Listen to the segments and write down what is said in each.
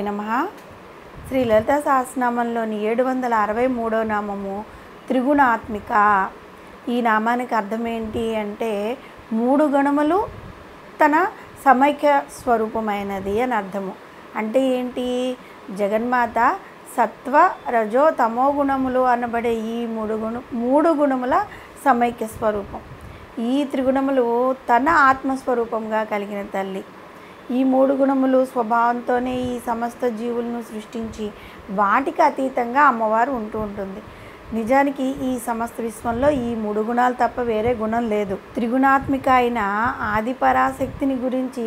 నమః. శ్రీ లలితా సహస్రనామంలోని 763వ నామము త్రిగుణాత్మిక. ఈ నామానికి అర్థం ఏంటి అంటే 3 గుణములు తన సమైక్య స్వరూపమైనది అని అర్థము. అంటే ఏంటి? జగన్మాత సత్వ రజో తమో గుణములు అనబడే ఈ మూడు గుణముల సమైక్య స్వరూపం. ఈ త్రిగుణములు తన ఆత్మస్వరూపంగా కలిగిన తల్లి. ఈ 3 గుణములు స్వభావంతోనే ఈ సమస్త జీవులను సృష్టించి వాటికి అతీతంగా అమ్మవారు ఉంటుంది. నిజానికి ఈ సమస్త విశ్వంలో ఈ 3 గుణాలు తప్ప వేరే గుణం లేదు. త్రిగుణాత్మిక అయిన ఆది పరాశక్తిని గురించి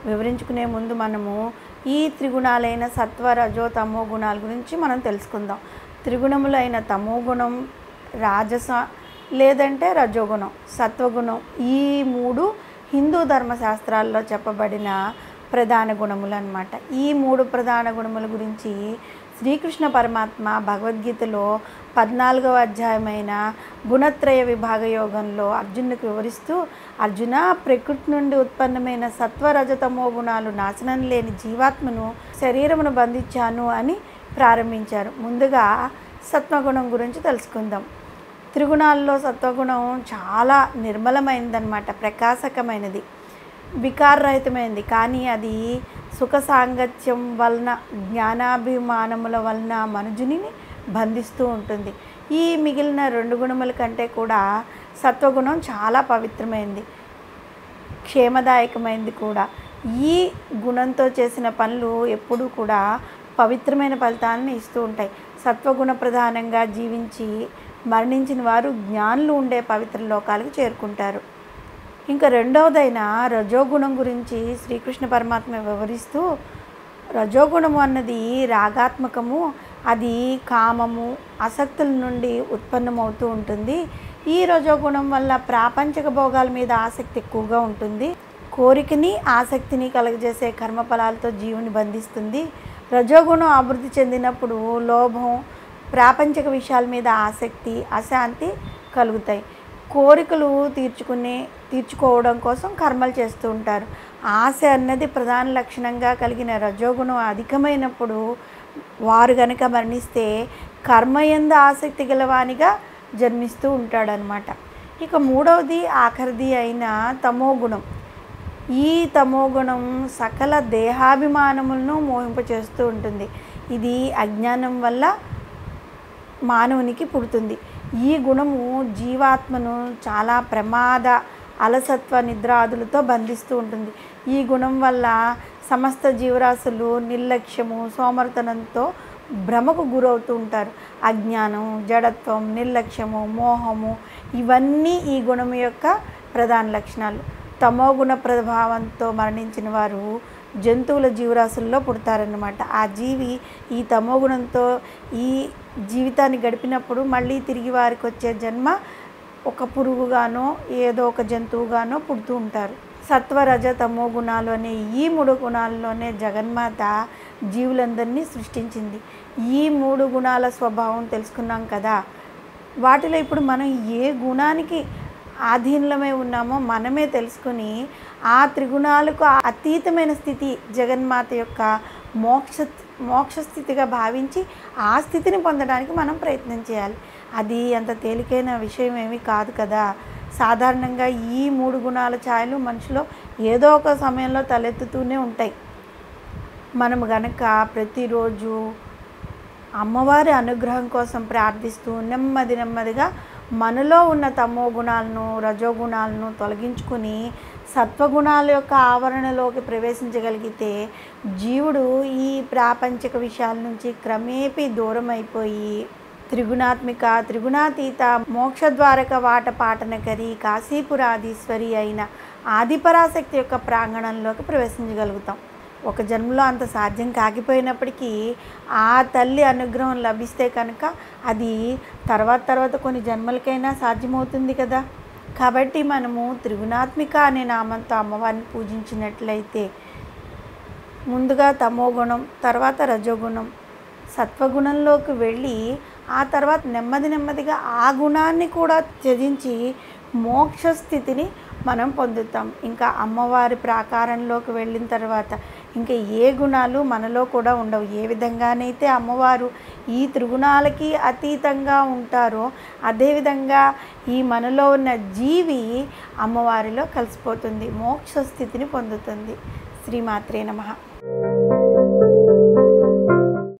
వివరించుకునే ముందు మనము ఈ త్రిగుణాలైన సత్వ రజో తమో గుణాల గురించి మనం తెలుసుకుందాం. త్రిగుణములైన తమో గుణం, రాజస లేదంటే రజోగుణం, సత్వగుణం, ఈ 3 హిందూ ధర్మశాస్త్రాల్లో చెప్పబడిన ప్రధాన గుణములు అన్నమాట. ఈ 3 ప్రధాన గుణముల గురించి శ్రీకృష్ణ పరమాత్మ భగవద్గీతలో 14వ అధ్యాయమైన గుణత్రయ విభాగ యోగంలో అర్జునుడికి వివరిస్తూ, అర్జున, ప్రకృతి నుండి ఉత్పన్నమైన సత్వరజతమో గుణాలు నాశనం లేని జీవాత్మను శరీరమును బంధించాను అని ప్రారంభించారు. ముందుగా సత్వగుణం గురించి తెలుసుకుందాం. త్రిగుణాల్లో సత్వగుణం చాలా నిర్మలమైనదన్నమాట, ప్రకాశకమైనది, వికారరహితమైనది. కానీ అది సుఖ సాంగత్యం వలన, జ్ఞానాభిమానముల వలన మనుజుని బంధిస్తూ ఉంటుంది. ఈ మిగిలిన 2 గుణముల కంటే కూడా సత్వగుణం చాలా పవిత్రమైనది, క్షేమదాయకమైనది కూడా. ఈ గుణంతో చేసిన పనులు ఎప్పుడూ కూడా పవిత్రమైన ఫలితాలను ఇస్తూ ఉంటాయి. సత్వగుణ ప్రధానంగా జీవించి మరణించిన వారు జ్ఞానులు ఉండే పవిత్ర లోకాలకు చేరుకుంటారు. ఇంకా రెండవదైన రజోగుణం గురించి శ్రీకృష్ణ పరమాత్మ వివరిస్తూ, రజోగుణము అన్నది రాగాత్మకము, అది కామము, ఆసక్తుల నుండి ఉత్పన్నమవుతూ ఉంటుంది. ఈ రజోగుణం వల్ల ప్రాపంచిక భోగాల మీద ఆసక్తి ఎక్కువగా ఉంటుంది. కోరికని, ఆసక్తిని కలుగజేసే కర్మఫలాలతో జీవుని బంధిస్తుంది. రజోగుణం అభివృద్ధి చెందినప్పుడు లోభం, ప్రాపంచిక విషయాల మీద ఆసక్తి, అశాంతి కలుగుతాయి. కోరికలు తీర్చుకోవడం కోసం కర్మలు చేస్తూ ఉంటారు. ఆశ అన్నది ప్రధాన లక్షణంగా కలిగిన రజోగుణం అధికమైనప్పుడు వారు గనక మరణిస్తే కర్మయందు ఆసక్తి గలవానిగా జన్మిస్తూ ఉంటాడనమాట. ఇక మూడవది, ఆఖరిది అయిన తమోగుణం. ఈ తమోగుణం సకల దేహాభిమానములను మోహింపచేస్తూ ఉంటుంది. ఇది అజ్ఞానం వల్ల మానవునికి పుడుతుంది. ఈ గుణము జీవాత్మను చాలా ప్రమాద, అలసత్వ, నిద్రాదులతో బంధిస్తూ ఉంటుంది. ఈ గుణం వల్ల సమస్త జీవరాశులు నిర్లక్ష్యము, సోమర్తనంతో భ్రమకు గురవుతూ ఉంటారు. అజ్ఞానం, జడత్వం, నిర్లక్ష్యము, మోహము, ఇవన్నీ ఈ గుణం యొక్క ప్రధాన లక్షణాలు. తమోగుణ ప్రభావంతో మరణించిన వారు జంతువుల జీవరాశుల్లో పుడతారన్నమాట. ఆ జీవి ఈ తమోగుణంతో ఈ జీవితాన్ని గడిపినప్పుడు మళ్ళీ తిరిగి వారికి వచ్చే జన్మ ఒక పురుగుగానో ఏదో ఒక జంతువుగానో పుడుతూ ఉంటారు. సత్వరజ తమో గుణాలు అనే ఈ 3 గుణాల్లోనే జగన్మాత జీవులందరినీ సృష్టించింది. ఈ 3 గుణాల స్వభావం తెలుసుకున్నాం కదా. వాటిలో ఇప్పుడు మనం ఏ గుణానికి ఆధీనమై ఉన్నామో మనమే తెలుసుకుని ఆ త్రిగుణాలకు అతీతమైన స్థితి జగన్మాత యొక్క మోక్షస్థితిగా భావించి ఆ స్థితిని పొందడానికి మనం ప్రయత్నం చేయాలి. అది అంత తేలికైన విషయం ఏమీ కాదు కదా. సాధారణంగా ఈ 3 గుణాల ఛాయలు మనిషిలో ఏదో ఒక సమయంలో తలెత్తుతూనే ఉంటాయి. మనము గనక ప్రతిరోజు అమ్మవారి అనుగ్రహం కోసం ప్రార్థిస్తూ నెమ్మదిగా మనలో ఉన్న తమో గుణాలను, రజోగుణాలను తొలగించుకుని సత్వగుణాల యొక్క ఆవరణలోకి ప్రవేశించగలిగితే జీవుడు ఈ ప్రాపంచిక విషయాల నుంచి క్రమేపీ దూరం అయిపోయి త్రిగుణాత్మిక, త్రిగుణాతీత, మోక్షద్వారక వాట పాటనకరి, కాశీపురాధీశ్వరి అయిన ఆదిపరాశక్తి యొక్క ప్రాంగణంలోకి ప్రవేశించగలుగుతాం. ఒక జన్మలో అంత సాధ్యం కాకపోయినప్పటికీ ఆ తల్లి అనుగ్రహం లభిస్తే కనుక అది తర్వాత కొన్ని జన్మలకైనా సాధ్యమవుతుంది కదా. కాబట్టి మనము త్రిగుణాత్మిక అనే నామంతో అమ్మవారిని పూజించినట్లయితే ముందుగా తమోగుణం, తర్వాత రజోగుణం, సత్వగుణంలోకి వెళ్ళి ఆ తర్వాత నెమ్మదిగా ఆ గుణాన్ని కూడా త్యజించి మోక్ష స్థితిని మనం పొందుతాం. ఇంకా అమ్మవారి ప్రాకారంలోకి వెళ్ళిన తర్వాత ఇంకా ఏ గుణాలు మనలో కూడా ఉండవు. ఏ విధంగానైతే అమ్మవారు ఈ త్రిగుణాలకి అతీతంగా ఉంటారో అదేవిధంగా ఈ మనలో ఉన్న జీవి అమ్మవారిలో కలిసిపోతుంది, మోక్ష స్థితిని పొందుతుంది. శ్రీమాత్రే నమః.